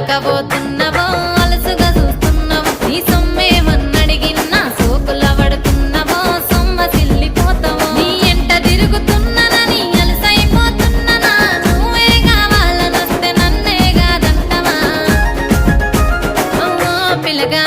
పోతున్నావో అలసుగా చూస్తున్నావో నీ సొమ్మేమన్నడిగిన్నా సోకుల పడుతున్నావో సొమ్మ సిల్లిపోతావో నీ ఎంట తిరుగుతున్నానని అలసైపోతున్నానా నువ్వే కావాలనొస్తే నన్నే కాదంటవా ఓ పిల్లగా